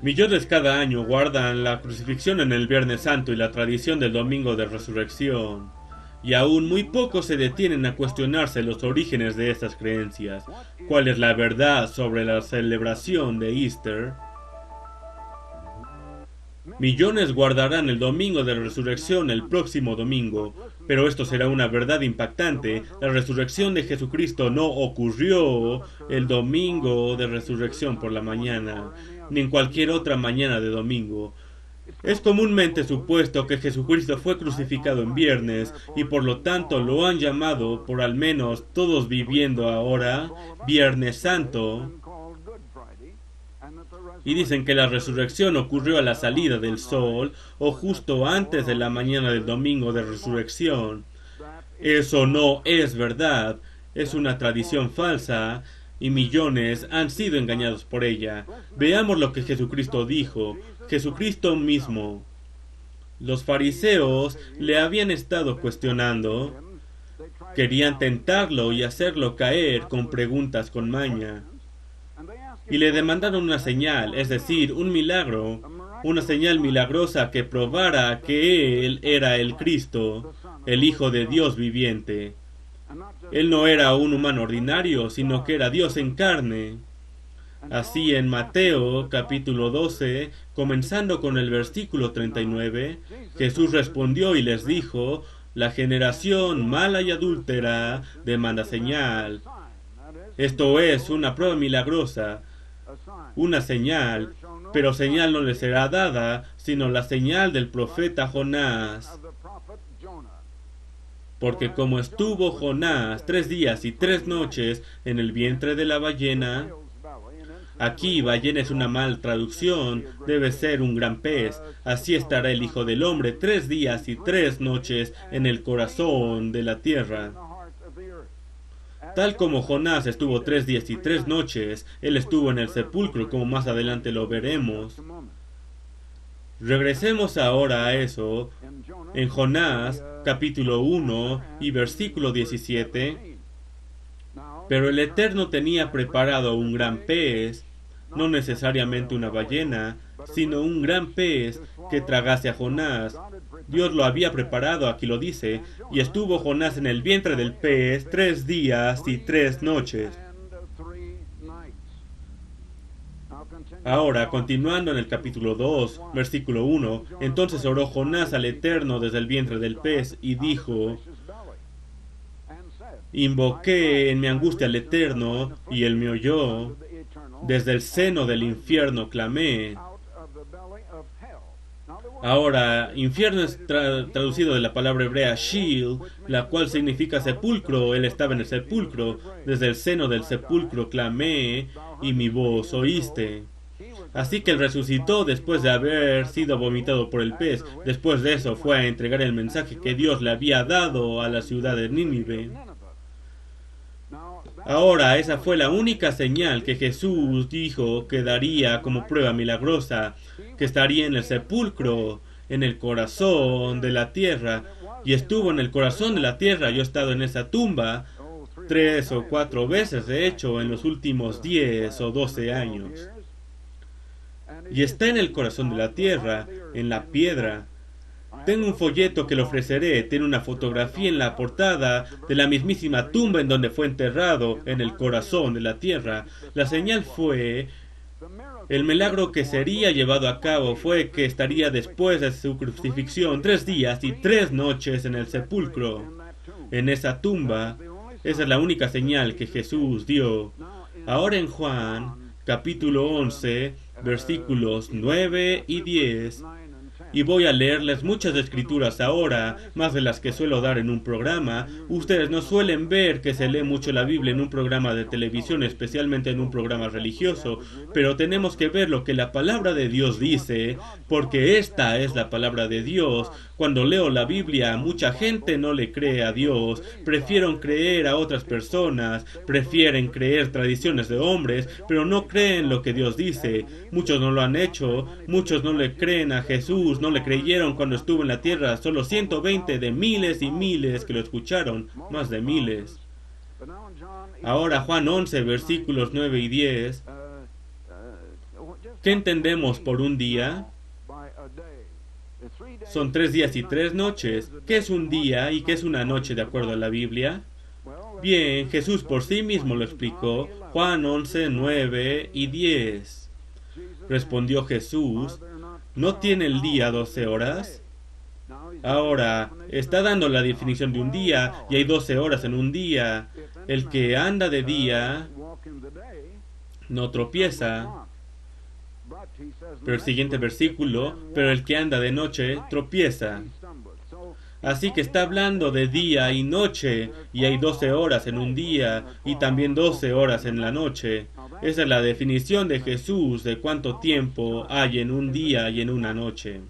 Millones cada año guardan la crucifixión en el Viernes Santo y la tradición del Domingo de Resurrección, y aún muy pocos se detienen a cuestionarse los orígenes de estas creencias. ¿Cuál es la verdad sobre la celebración de Easter? Millones guardarán el Domingo de Resurrección el próximo domingo, pero esto será una verdad impactante. La resurrección de Jesucristo no ocurrió el Domingo de Resurrección por la mañana, ni en cualquier otra mañana de domingo. Es comúnmente supuesto que Jesucristo fue crucificado en viernes y por lo tanto lo han llamado, por al menos todos viviendo ahora, Viernes Santo. Y dicen que la resurrección ocurrió a la salida del sol o justo antes de la mañana del domingo de resurrección. Eso no es verdad, es una tradición falsa y millones han sido engañados por ella. Veamos lo que Jesucristo dijo, Jesucristo mismo. Los fariseos le habían estado cuestionando, querían tentarlo y hacerlo caer con preguntas con maña. Y le demandaron una señal, es decir, un milagro, una señal milagrosa que probara que Él era el Cristo, el Hijo de Dios viviente. Él no era un humano ordinario, sino que era Dios en carne. Así en Mateo capítulo 12, comenzando con el versículo 39, Jesús respondió y les dijo, la generación mala y adúltera demanda señal. Esto es una prueba milagrosa, una señal, pero señal no le será dada, sino la señal del profeta Jonás. Porque como estuvo Jonás 3 días y 3 noches en el vientre de la ballena, aquí ballena es una mal traducción, debe ser un gran pez, así estará el Hijo del Hombre 3 días y 3 noches en el corazón de la tierra. Tal como Jonás estuvo 3 días y 3 noches, él estuvo en el sepulcro, como más adelante lo veremos. Regresemos ahora a eso. En Jonás, capítulo 1 y versículo 17. Pero el Eterno tenía preparado un gran pez, no necesariamente una ballena, sino un gran pez que tragase a Jonás. Dios lo había preparado, aquí lo dice, y estuvo Jonás en el vientre del pez 3 días y 3 noches. Ahora, continuando en el capítulo 2, versículo 1, entonces oró Jonás al Eterno desde el vientre del pez y dijo, invoqué en mi angustia al Eterno y él me oyó, desde el seno del infierno clamé. Ahora, infierno es traducido de la palabra hebrea Sheol, la cual significa sepulcro. Él estaba en el sepulcro. Desde el seno del sepulcro clamé, y mi voz oíste. Así que él resucitó después de haber sido vomitado por el pez. Después de eso fue a entregar el mensaje que Dios le había dado a la ciudad de Nínive. Ahora, esa fue la única señal que Jesús dijo que daría como prueba milagrosa, que estaría en el sepulcro, en el corazón de la tierra, y estuvo en el corazón de la tierra. Yo he estado en esa tumba 3 o 4 veces, de hecho, en los últimos 10 o 12 años. Y está en el corazón de la tierra, en la piedra. Tengo un folleto que le ofreceré, tiene una fotografía en la portada de la mismísima tumba en donde fue enterrado, en el corazón de la tierra. La señal fue, el milagro que sería llevado a cabo fue que estaría después de su crucifixión 3 días y 3 noches en el sepulcro, en esa tumba. Esa es la única señal que Jesús dio. Ahora en Juan, capítulo 11, versículos 9 y 10, Y voy a leerles muchas escrituras ahora, más de las que suelo dar en un programa. Ustedes no suelen ver que se lee mucho la Biblia en un programa de televisión, especialmente en un programa religioso, pero tenemos que ver lo que la palabra de Dios dice, porque esta es la palabra de Dios. Cuando leo la Biblia, mucha gente no le cree a Dios, prefieren creer a otras personas, prefieren creer tradiciones de hombres, pero no creen lo que Dios dice. Muchos no lo han hecho, muchos no le creen a Jesús, no le creyeron cuando estuvo en la tierra, solo 120 de miles y miles que lo escucharon, más de miles. Ahora Juan 11, versículos 9 y 10. ¿Qué entendemos por un día? Son 3 días y 3 noches. ¿Qué es un día y qué es una noche de acuerdo a la Biblia? Bien, Jesús por sí mismo lo explicó. Juan 11, 9 y 10. Respondió Jesús, ¿no tiene el día 12 horas? Ahora, está dando la definición de un día y hay 12 horas en un día. El que anda de día no tropieza. Pero el siguiente versículo, pero el que anda de noche tropieza. Así que está hablando de día y noche, y hay 12 horas en un día, y también 12 horas en la noche. Esa es la definición de Jesús de cuánto tiempo hay en un día y en una noche.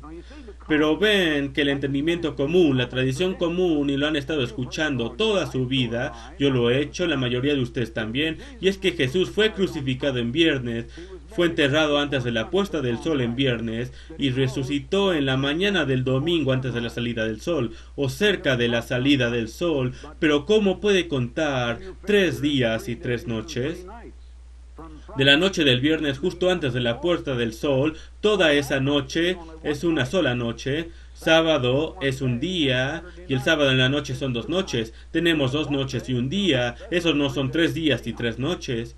Pero ven que el entendimiento común, la tradición común, y lo han estado escuchando toda su vida, yo lo he hecho, la mayoría de ustedes también, y es que Jesús fue crucificado en viernes, fue enterrado antes de la puesta del sol en viernes, y resucitó en la mañana del domingo antes de la salida del sol, o cerca de la salida del sol. Pero ¿cómo puede contar 3 días y 3 noches? De la noche del viernes justo antes de la puesta del sol, toda esa noche es una sola noche. Sábado es un día y el sábado en la noche son 2 noches. Tenemos 2 noches y un día. Esos no son 3 días y 3 noches.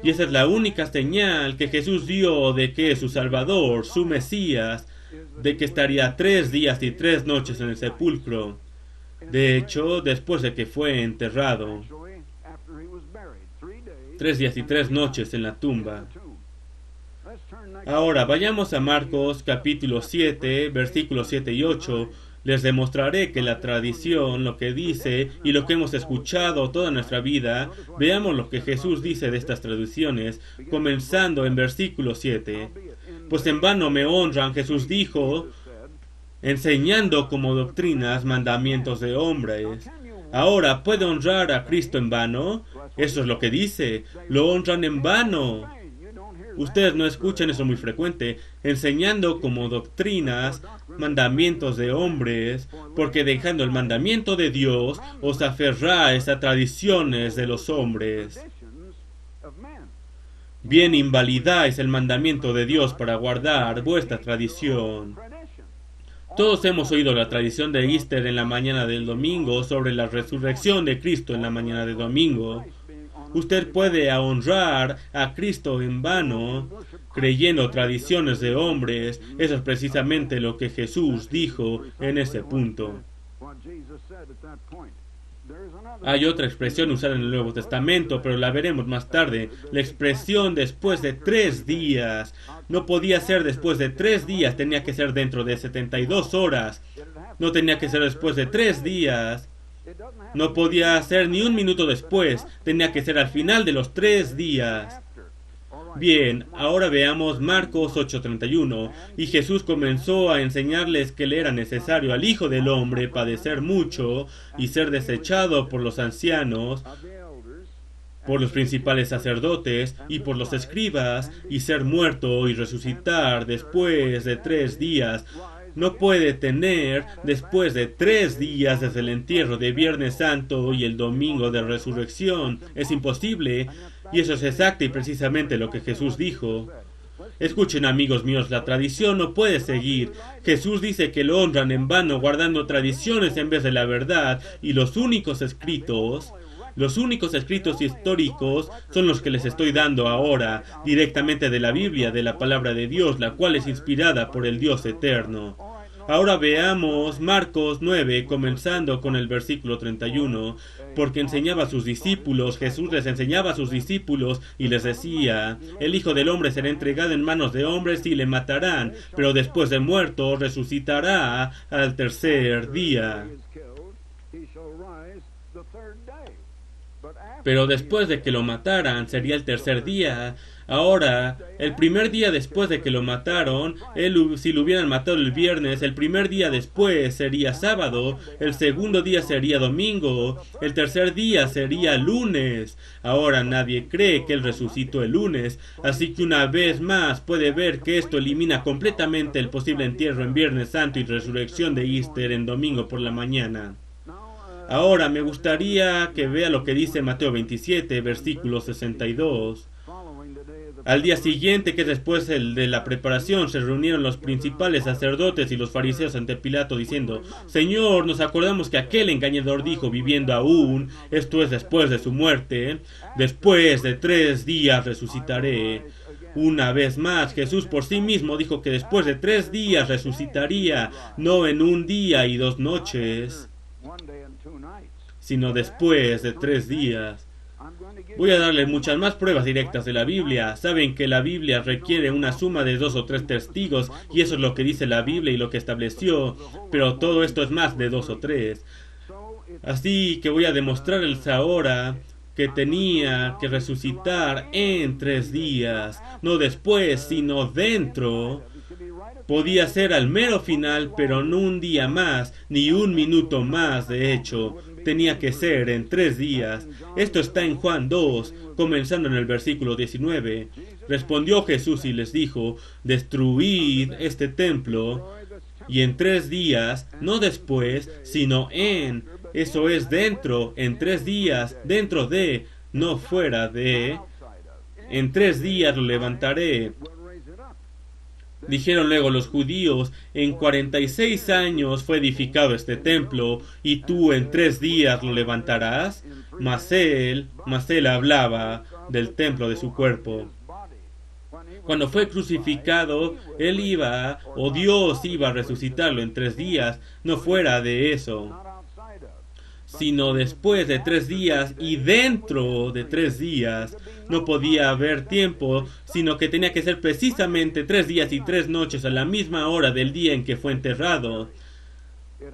Y esa es la única señal que Jesús dio de que su Salvador, su Mesías, de que estaría 3 días y 3 noches en el sepulcro. De hecho, después de que fue enterrado, 3 días y 3 noches en la tumba. Ahora vayamos a Marcos capítulo 7, versículos 7 y 8. Les demostraré que la tradición, lo que dice y lo que hemos escuchado toda nuestra vida, veamos lo que Jesús dice de estas tradiciones, comenzando en versículo 7. Pues en vano me honran, Jesús dijo, enseñando como doctrinas mandamientos de hombres. Ahora, ¿puede honrar a Cristo en vano? Eso es lo que dice, lo honran en vano. Ustedes no escuchan eso muy frecuente, enseñando como doctrinas mandamientos de hombres, porque dejando el mandamiento de Dios, os aferráis a tradiciones de los hombres. Bien invalidáis el mandamiento de Dios para guardar vuestra tradición. Todos hemos oído la tradición de Easter en la mañana del domingo sobre la resurrección de Cristo en la mañana del domingo. Usted puede honrar a Cristo en vano, creyendo tradiciones de hombres. Eso es precisamente lo que Jesús dijo en ese punto. Hay otra expresión usada en el Nuevo Testamento, pero la veremos más tarde. La expresión después de 3 días. No podía ser después de 3 días, tenía que ser dentro de 72 horas. No tenía que ser después de 3 días. No podía ser ni un minuto después, tenía que ser al final de los 3 días. Bien, ahora veamos Marcos 8:31. Y Jesús comenzó a enseñarles que le era necesario al Hijo del Hombre padecer mucho y ser desechado por los ancianos, por los principales sacerdotes y por los escribas, y ser muerto y resucitar después de 3 días. No puede tener después de 3 días desde el entierro de Viernes Santo y el domingo de resurrección. Es imposible, y eso es exacto y precisamente lo que Jesús dijo. Escuchen, amigos míos, la tradición no puede seguir. Jesús dice que lo honran en vano guardando tradiciones en vez de la verdad, y los únicos escritos históricos son los que les estoy dando ahora, directamente de la Biblia, de la palabra de Dios, la cual es inspirada por el Dios eterno. Ahora veamos Marcos 9, comenzando con el versículo 31, porque enseñaba a sus discípulos, Jesús les enseñaba a sus discípulos y les decía, el Hijo del Hombre será entregado en manos de hombres y le matarán, pero después de muerto resucitará al tercer día. Pero después de que lo mataran sería el tercer día. Ahora, el primer día después de que lo mataron, si lo hubieran matado el viernes, el primer día después sería sábado, el segundo día sería domingo, el tercer día sería lunes. Ahora nadie cree que él resucitó el lunes, así que una vez más puede ver que esto elimina completamente el posible entierro en Viernes Santo y resurrección de Easter en domingo por la mañana. Ahora me gustaría que vea lo que dice Mateo 27, versículo 62. Al día siguiente, que después de la preparación, se reunieron los principales sacerdotes y los fariseos ante Pilato diciendo, Señor, nos acordamos que aquel engañador dijo, viviendo aún, esto es después de su muerte, después de 3 días resucitaré. Una vez más, Jesús por sí mismo dijo que después de 3 días resucitaría, no en un día y 2 noches, sino después de 3 días. Voy a darle muchas más pruebas directas de la Biblia. Saben que la Biblia requiere una suma de 2 o 3 testigos, y eso es lo que dice la Biblia y lo que estableció, pero todo esto es más de 2 o 3. Así que voy a demostrarles ahora que tenía que resucitar en 3 días, no después, sino dentro. Podía ser al mero final, pero no un día más, ni un minuto más, de hecho. Tenía que ser en 3 días. Esto está en Juan 2, comenzando en el versículo 19. Respondió Jesús y les dijo, destruid este templo, y en 3 días, no después, sino eso es dentro, en 3 días, dentro de, no fuera de, en 3 días lo levantaré. Dijeron luego los judíos, en 46 años fue edificado este templo, y tú en 3 días lo levantarás. Mas él hablaba del templo de su cuerpo. Cuando fue crucificado, Dios iba a resucitarlo en 3 días, no fuera de eso, sino después de 3 días y dentro de 3 días. No podía haber tiempo, sino que tenía que ser precisamente 3 días y 3 noches a la misma hora del día en que fue enterrado.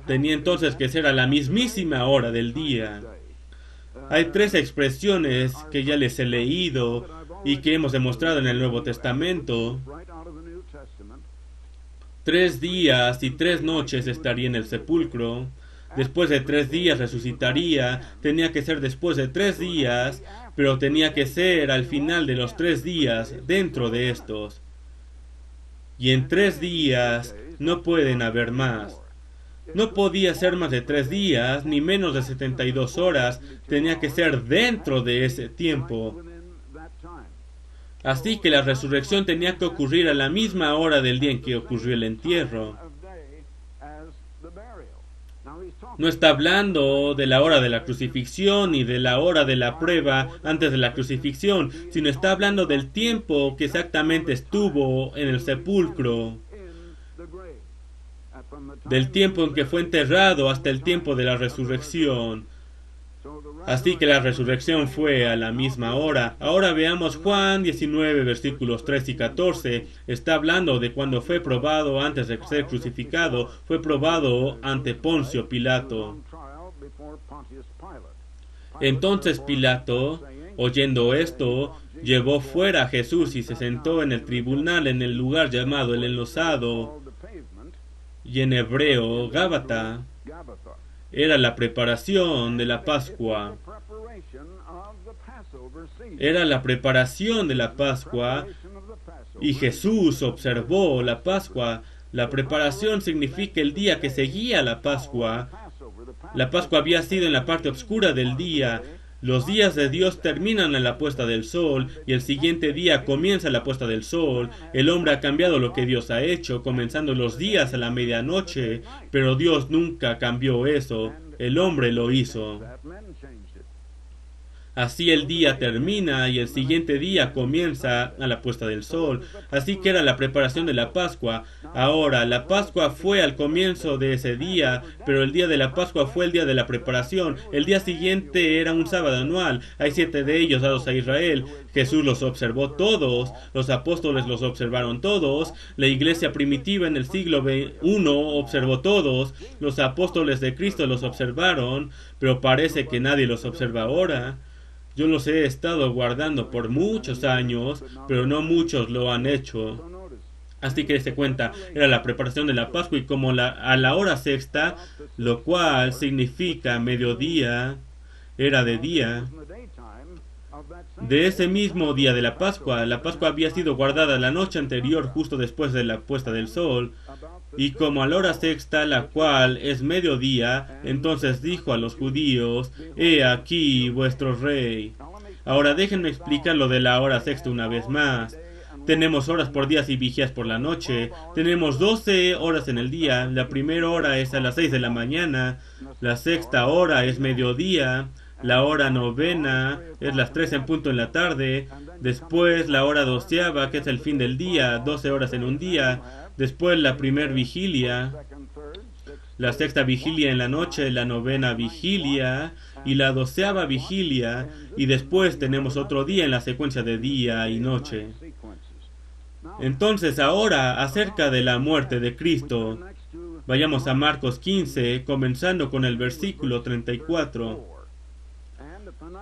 Tenía entonces que ser a la mismísima hora del día. Hay 3 expresiones que ya les he leído y que hemos demostrado en el Nuevo Testamento. 3 días y 3 noches estaría en el sepulcro. Después de 3 días resucitaría. Tenía que ser después de 3 días, pero tenía que ser al final de los 3 días, dentro de estos. Y en 3 días no pueden haber más. No podía ser más de 3 días, ni menos de 72 horas. Tenía que ser dentro de ese tiempo. Así que la resurrección tenía que ocurrir a la misma hora del día en que ocurrió el entierro. No está hablando de la hora de la crucifixión ni de la hora de la prueba antes de la crucifixión, sino está hablando del tiempo que exactamente estuvo en el sepulcro, del tiempo en que fue enterrado hasta el tiempo de la resurrección. Así que la resurrección fue a la misma hora. Ahora veamos Juan 19, versículos 3 y 14. Está hablando de cuando fue probado antes de ser crucificado. Fue probado ante Poncio Pilato. Entonces Pilato, oyendo esto, llevó fuera a Jesús y se sentó en el tribunal en el lugar llamado el Enlosado, y en hebreo Gábata. Era la preparación de la Pascua. Era la preparación de la Pascua, y Jesús observó la Pascua. La preparación significa el día que seguía la Pascua. La Pascua había sido en la parte oscura del día. Los días de Dios terminan a la puesta del sol, y el siguiente día comienza la puesta del sol. El hombre ha cambiado lo que Dios ha hecho, comenzando los días a la medianoche, pero Dios nunca cambió eso. El hombre lo hizo. Así el día termina y el siguiente día comienza a la puesta del sol. Así que era la preparación de la Pascua. Ahora, la Pascua fue al comienzo de ese día, pero el día de la Pascua fue el día de la preparación. El día siguiente era un sábado anual. Hay 7 de ellos dados a Israel. Jesús los observó todos, los apóstoles los observaron todos, la iglesia primitiva en el siglo I observó todos, los apóstoles de Cristo los observaron, pero parece que nadie los observa ahora. Yo los he estado guardando por muchos años, pero no muchos lo han hecho. Así que se cuenta, era la preparación de la Pascua y como a la hora sexta, lo cual significa mediodía, era de día. De ese mismo día de la Pascua había sido guardada la noche anterior justo después de la puesta del sol. Y como a la hora sexta, la cual es mediodía, entonces dijo a los judíos, he aquí vuestro rey. Ahora déjenme explicar lo de la hora sexta una vez más. Tenemos horas por días y vigías por la noche. Tenemos 12 horas en el día. La primera hora es a las 6 de la mañana. La sexta hora es mediodía. La hora novena es las 3 en punto en la tarde. Después la hora doceava, que es el fin del día, 12 horas en un día. Después la primer vigilia, la sexta vigilia en la noche, la novena vigilia y la doceava vigilia. Y después tenemos otro día en la secuencia de día y noche. Entonces ahora, acerca de la muerte de Cristo, vayamos a Marcos 15, comenzando con el versículo 34.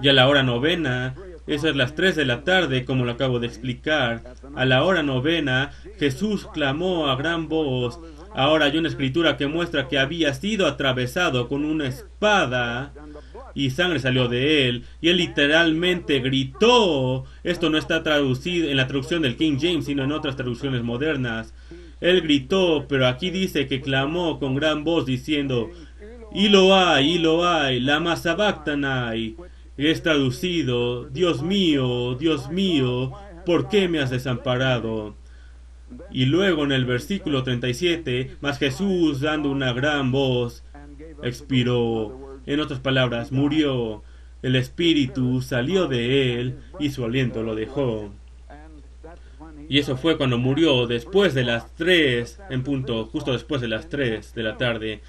Y a la hora novena, eso es las 3 de la tarde, como lo acabo de explicar. A la hora novena, Jesús clamó a gran voz. Ahora hay una escritura que muestra que había sido atravesado con una espada y sangre salió de él. Y él literalmente gritó. Esto no está traducido en la traducción del King James, sino en otras traducciones modernas. Él gritó, pero aquí dice que clamó con gran voz diciendo, Eloai, lama sabachthani. Es traducido, Dios mío, ¿por qué me has desamparado? Y luego en el versículo 37, mas Jesús, dando una gran voz, expiró. En otras palabras, murió. El espíritu salió de él y su aliento lo dejó. Y eso fue cuando murió, después de las 3, en punto, justo después de las 3 de la tarde.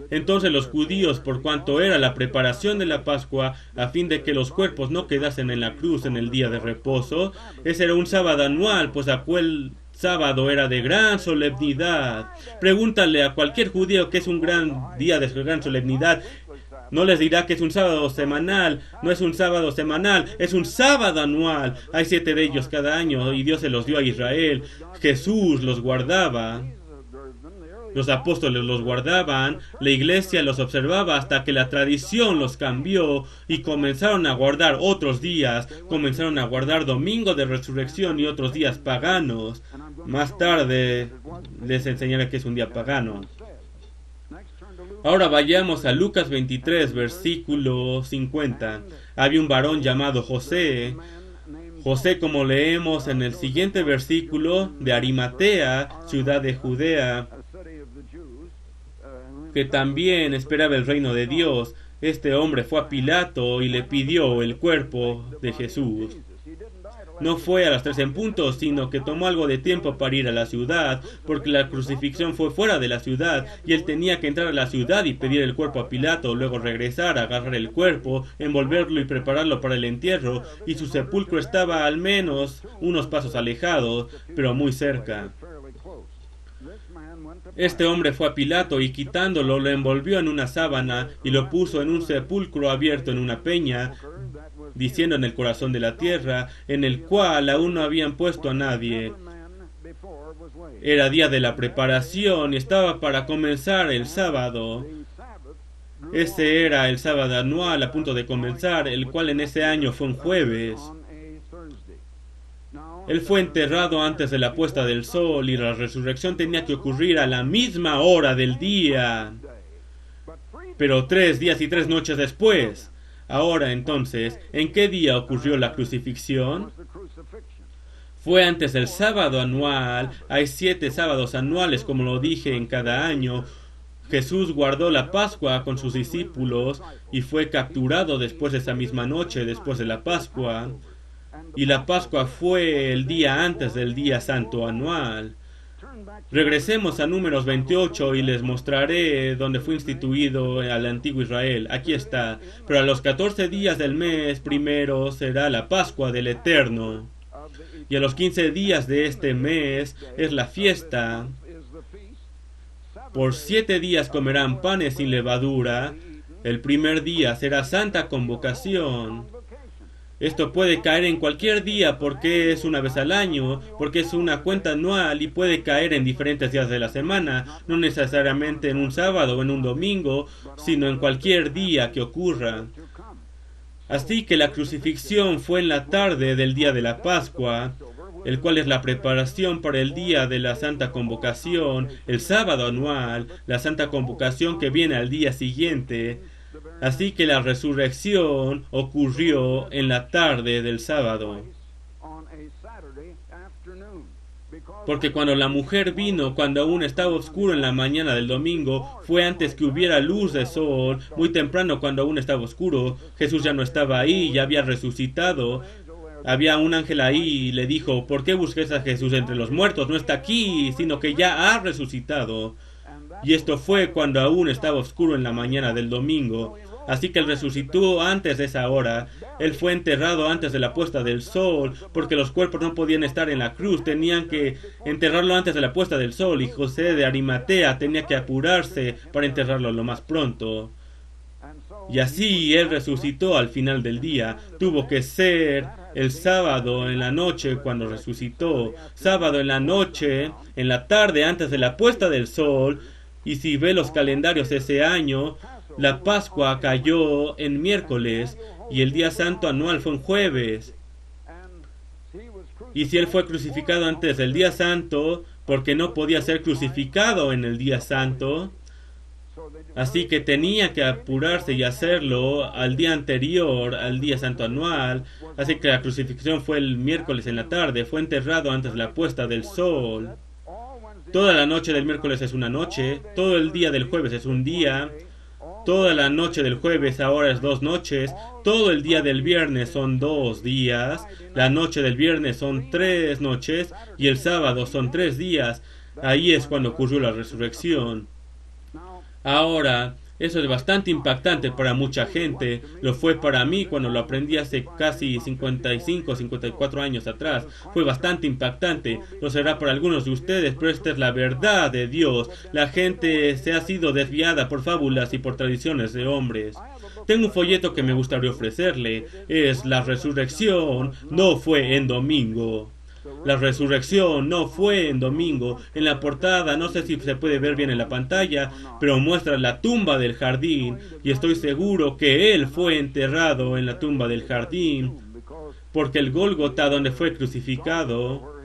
Entonces los judíos, por cuanto era la preparación de la Pascua, a fin de que los cuerpos no quedasen en la cruz en el día de reposo, ese era un sábado anual, pues aquel sábado era de gran solemnidad. Pregúntale a cualquier judío que es un gran día de gran solemnidad. No les dirá que es un sábado semanal. No es un sábado semanal, es un sábado anual. Hay 7 de ellos cada año y Dios se los dio a Israel. Jesús los guardaba. Los apóstoles los guardaban, la iglesia los observaba hasta que la tradición los cambió y comenzaron a guardar otros días, comenzaron a guardar domingo de resurrección y otros días paganos. Más tarde les enseñaré que es un día pagano. Ahora vayamos a Lucas 23, versículo 50. Había un varón llamado José, como leemos en el siguiente versículo, de Arimatea, ciudad de Judea, que también esperaba el reino de Dios. Este hombre fue a Pilato y le pidió el cuerpo de Jesús. No fue a las 3 en punto, sino que tomó algo de tiempo para ir a la ciudad, porque la crucifixión fue fuera de la ciudad, y él tenía que entrar a la ciudad y pedir el cuerpo a Pilato, luego regresar, agarrar el cuerpo, envolverlo y prepararlo para el entierro, y su sepulcro estaba al menos unos pasos alejados, pero muy cerca. Este hombre fue a Pilato y quitándolo lo envolvió en una sábana y lo puso en un sepulcro abierto en una peña, diciendo en el corazón de la tierra, en el cual aún no habían puesto a nadie. Era día de la preparación y estaba para comenzar el sábado. Ese era el sábado anual a punto de comenzar, el cual en ese año fue un jueves. Él fue enterrado antes de la puesta del sol y la resurrección tenía que ocurrir a la misma hora del día. Pero 3 días y 3 noches después. Ahora entonces, ¿en qué día ocurrió la crucifixión? Fue antes del sábado anual. Hay 7 sábados anuales, como lo dije, en cada año. Jesús guardó la Pascua con sus discípulos y fue capturado después de esa misma noche, después de la Pascua. Y la Pascua fue el día antes del día santo anual. Regresemos a Números 28 y les mostraré dónde fue instituido al antiguo Israel. Aquí está. Pero a los 14 días del mes primero será la Pascua del Eterno. Y a los 15 días de este mes es la fiesta. Por 7 días comerán panes sin levadura. El primer día será santa convocación. Esto puede caer en cualquier día porque es una vez al año, porque es una cuenta anual y puede caer en diferentes días de la semana, no necesariamente en un sábado o en un domingo, sino en cualquier día que ocurra. Así que la crucifixión fue en la tarde del día de la Pascua, el cual es la preparación para el día de la Santa Convocación, el sábado anual, la Santa Convocación que viene al día siguiente. Así que la resurrección ocurrió en la tarde del sábado. Porque cuando la mujer vino, cuando aún estaba oscuro en la mañana del domingo, fue antes que hubiera luz de sol, muy temprano cuando aún estaba oscuro. Jesús ya no estaba ahí, ya había resucitado. Había un ángel ahí y le dijo: ¿por qué buscas a Jesús entre los muertos? No está aquí, sino que ya ha resucitado. Y esto fue cuando aún estaba oscuro en la mañana del domingo. Así que él resucitó antes de esa hora. Él fue enterrado antes de la puesta del sol, porque los cuerpos no podían estar en la cruz, tenían que enterrarlo antes de la puesta del sol, y José de Arimatea tenía que apurarse para enterrarlo lo más pronto. Y así él resucitó al final del día. Tuvo que ser el sábado en la noche cuando resucitó. Sábado en la noche, en la tarde antes de la puesta del sol. Y si ve los calendarios ese año, la Pascua cayó en miércoles y el día santo anual fue en jueves. Y si él fue crucificado antes del día santo, porque no podía ser crucificado en el día santo, así que tenía que apurarse y hacerlo al día anterior, al día santo anual. Así que la crucifixión fue el miércoles en la tarde, fue enterrado antes de la puesta del sol. Toda la noche del miércoles es una noche, todo el día del jueves es un día, toda la noche del jueves ahora es 2 noches, todo el día del viernes son 2 días, la noche del viernes son 3 noches y el sábado son 3 días. Ahí es cuando ocurrió la resurrección. Ahora, eso es bastante impactante para mucha gente. Lo fue para mí cuando lo aprendí hace casi 55, 54 años atrás. Fue bastante impactante. Lo será para algunos de ustedes, pero esta es la verdad de Dios. La gente se ha sido desviada por fábulas y por tradiciones de hombres. Tengo un folleto que me gustaría ofrecerle. Es La resurrección no fue en domingo. La resurrección no fue en domingo. En la portada, no sé si se puede ver bien en la pantalla, pero muestra la tumba del jardín, y estoy seguro que él fue enterrado en la tumba del jardín, porque el Gólgota donde fue crucificado,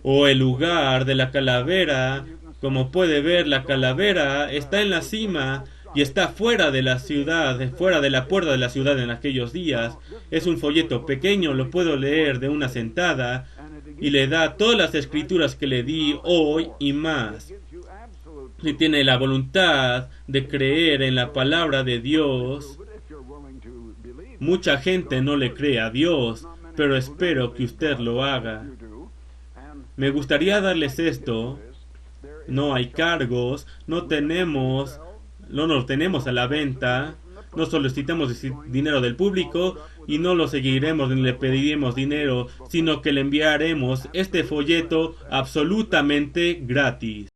o el lugar de la calavera, como puede ver, la calavera está en la cima y está fuera de la ciudad, fuera de la puerta de la ciudad en aquellos días. Es un folleto pequeño, lo puedo leer de una sentada, y le da todas las escrituras que le di hoy y más. Si tiene la voluntad de creer en la palabra de Dios, mucha gente no le cree a Dios, pero espero que usted lo haga. Me gustaría darles esto. No hay cargos, no lo tenemos a la venta, no solicitamos dinero del público y no lo seguiremos ni le pediremos dinero, sino que le enviaremos este folleto absolutamente gratis.